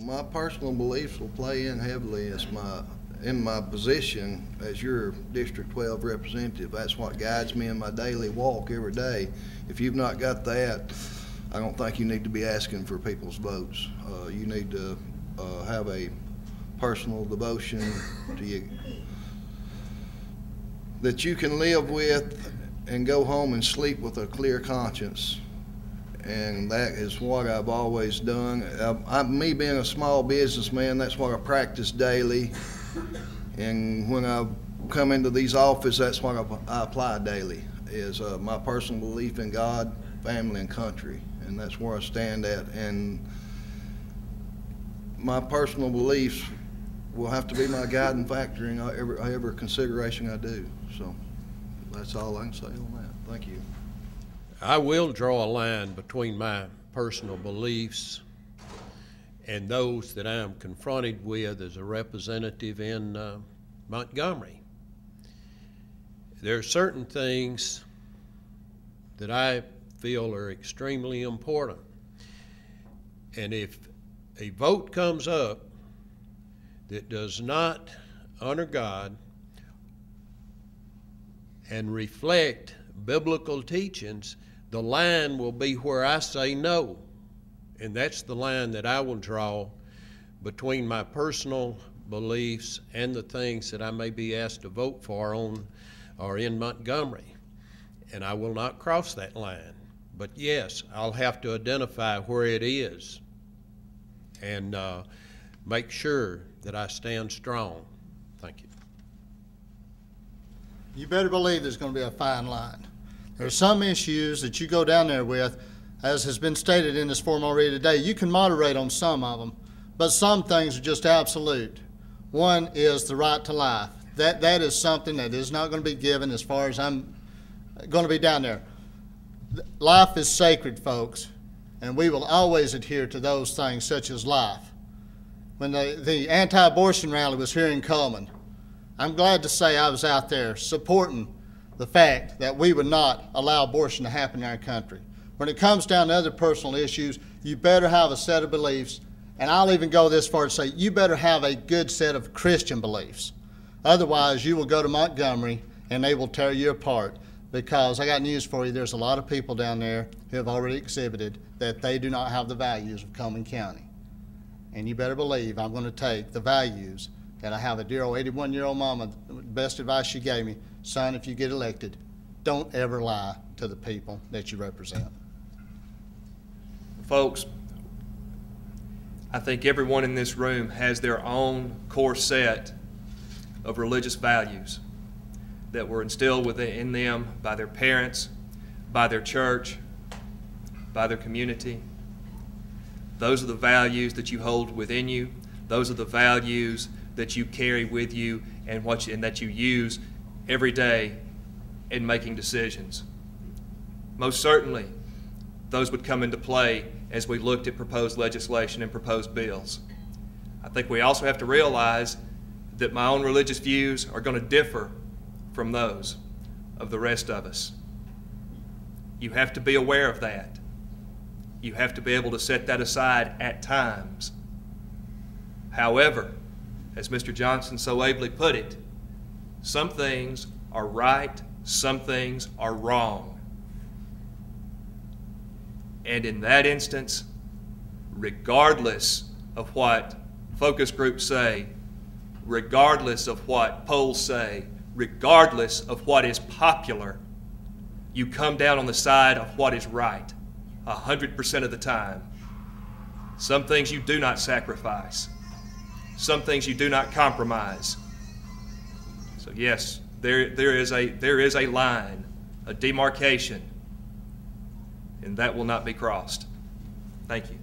My personal beliefs will play in heavily as in my position as your District 12 representative. That's what guides me in my daily walk every day. If you've not got that, I don't think you need to be asking for people's votes. You need to have a personal devotion to you that you can live with and go home and sleep with a clear conscience. And that is what I've always done. Me being a small businessman, that's what I practice daily. And when I come into these offices, that's what I apply daily, is my personal belief in God, family, and country. And that's where I stand at. And my personal beliefs will have to be my guiding factor in every consideration I do. So that's all I can say on that. Thank you. I will draw a line between my personal beliefs and those that I'm confronted with as a representative in Montgomery. There are certain things that I feel are extremely important. And if a vote comes up that does not honor God and reflect biblical teachings, the line will be where I say no. And that's the line that I will draw between my personal beliefs and the things that I may be asked to vote for on or in Montgomery. And I will not cross that line. But yes, I'll have to identify where it is and make sure that I stand strong. Thank you. You better believe there's going to be a fine line. There are some issues that you go down there with, as has been stated in this forum already today. You can moderate on some of them, but some things are just absolute. One is the right to life. That is something that is not going to be given as far as I'm going to be down there. Life is sacred, folks, and we will always adhere to those things such as life. When the anti-abortion rally was here in Cullman, I'm glad to say I was out there supporting the fact that we would not allow abortion to happen in our country. When it comes down to other personal issues, you better have a set of beliefs, and I'll even go this far to say you better have a good set of Christian beliefs. Otherwise, you will go to Montgomery and they will tear you apart, because I got news for you, there's a lot of people down there who have already exhibited that they do not have the values of Cullman County. And you better believe I'm going to take the values that I have. A dear old 81-year-old mama, the best advice she gave me, son, if you get elected, don't ever lie to the people that you represent. Folks, I think everyone in this room has their own core set of religious values that were instilled within them by their parents, by their church, by their community. Those are the values that you hold within you. Those are the values that you carry with you and that you use every day in making decisions. Most certainly, those would come into play as we looked at proposed legislation and proposed bills. I think we also have to realize that my own religious views are going to differ from those of the rest of us. You have to be aware of that. You have to be able to set that aside at times. However, as Mr. Johnson so ably put it, some things are right, some things are wrong. And in that instance, regardless of what focus groups say, regardless of what polls say, regardless of what is popular, you come down on the side of what is right 100% of the time. Some things you do not sacrifice. Some things you do not compromise. So yes, there is a line, a demarcation, and that will not be crossed. Thank you.